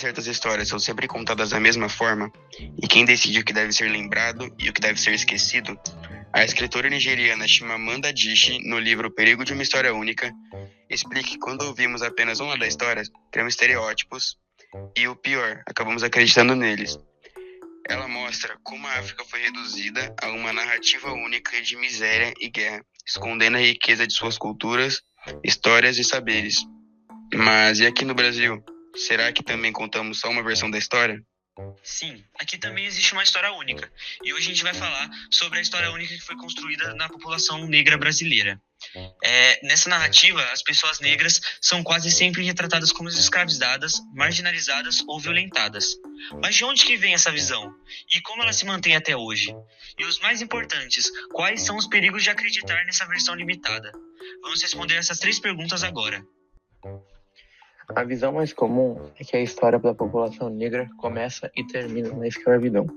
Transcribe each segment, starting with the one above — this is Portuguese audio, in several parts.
certas histórias são sempre contadas da mesma forma, e quem decide o que deve ser lembrado e o que deve ser esquecido, a escritora nigeriana Chimamanda Adichie, no livro O Perigo de uma História Única, explica que quando ouvimos apenas um lado da história, criamos estereótipos e, o pior, acabamos acreditando neles. Ela mostra como a África foi reduzida a uma narrativa única de miséria e guerra, escondendo a riqueza de suas culturas, histórias e saberes. Mas e aqui no Brasil? Será que também contamos só uma versão da história? Sim, aqui também existe uma história única. E hoje a gente vai falar sobre a história única que foi construída na população negra brasileira. Nessa narrativa, as pessoas negras são quase sempre retratadas como escravizadas, marginalizadas ou violentadas. Mas de onde que vem essa visão? E como ela se mantém até hoje? E os mais importantes, quais são os perigos de acreditar nessa versão limitada? Vamos responder essas 3 perguntas agora. A visão mais comum é que a história da população negra começa e termina na escravidão,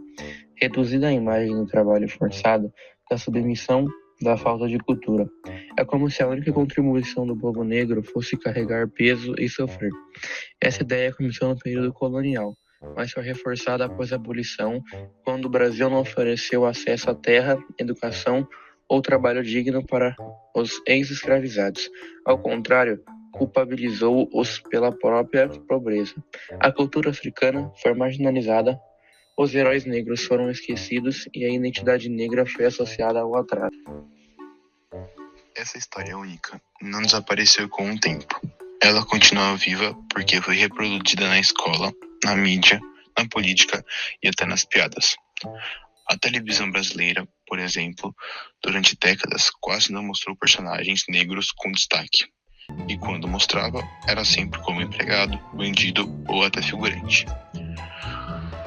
reduzida à imagem do trabalho forçado, da submissão, da falta de cultura. É como se a única contribuição do povo negro fosse carregar peso e sofrer. Essa ideia começou no período colonial, mas foi reforçada após a abolição, quando o Brasil não ofereceu acesso à terra, educação ou trabalho digno para os ex-escravizados. Ao contrário, culpabilizou-os pela própria pobreza. A cultura africana foi marginalizada, os heróis negros foram esquecidos e a identidade negra foi associada ao atraso. Essa história única não desapareceu com o tempo. Ela continua viva porque foi reproduzida na escola, na mídia, na política e até nas piadas. A televisão brasileira, por exemplo, durante décadas quase não mostrou personagens negros com destaque. E quando mostrava, era sempre como empregado, bandido ou até figurante.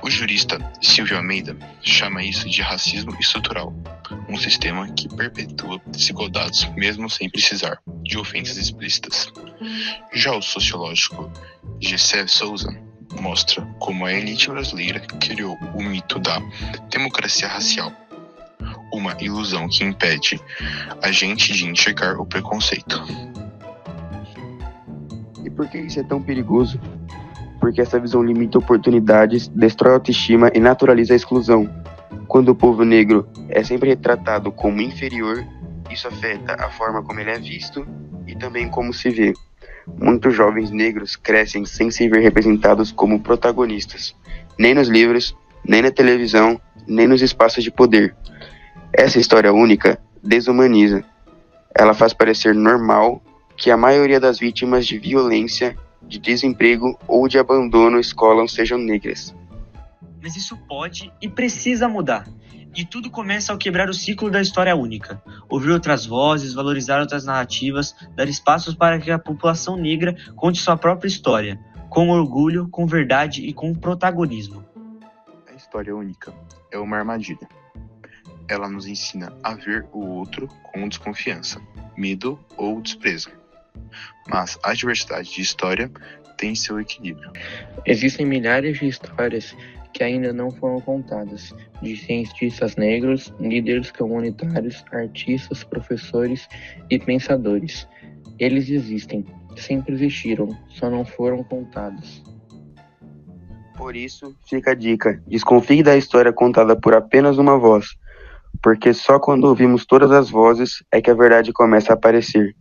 O jurista Silvio Almeida chama isso de racismo estrutural, um sistema que perpetua desigualdades mesmo sem precisar de ofensas explícitas. Já o sociológico Gessé Souza mostra como a elite brasileira criou o mito da democracia racial, uma ilusão que impede a gente de enxergar o preconceito. E por que isso é tão perigoso? Porque essa visão limita oportunidades, destrói a autoestima e naturaliza a exclusão. Quando o povo negro é sempre retratado como inferior, isso afeta a forma como ele é visto e também como se vê. Muitos jovens negros crescem sem se ver representados como protagonistas, nem nos livros, nem na televisão, nem nos espaços de poder. Essa história única desumaniza. Ela faz parecer normal que a maioria das vítimas de violência, de desemprego ou de abandono escolar sejam negras. Mas isso pode e precisa mudar. E tudo começa ao quebrar o ciclo da história única. Ouvir outras vozes, valorizar outras narrativas, dar espaços para que a população negra conte sua própria história, com orgulho, com verdade e com protagonismo. A história única é uma armadilha. Ela nos ensina a ver o outro com desconfiança, medo ou desprezo. Mas a diversidade de história tem seu equilíbrio. Existem milhares de histórias que ainda não foram contadas, de cientistas negros, líderes comunitários, artistas, professores e pensadores. Eles existem, sempre existiram, só não foram contados. Por isso, fica a dica: desconfie da história contada por apenas uma voz, porque só quando ouvimos todas as vozes é que a verdade começa a aparecer.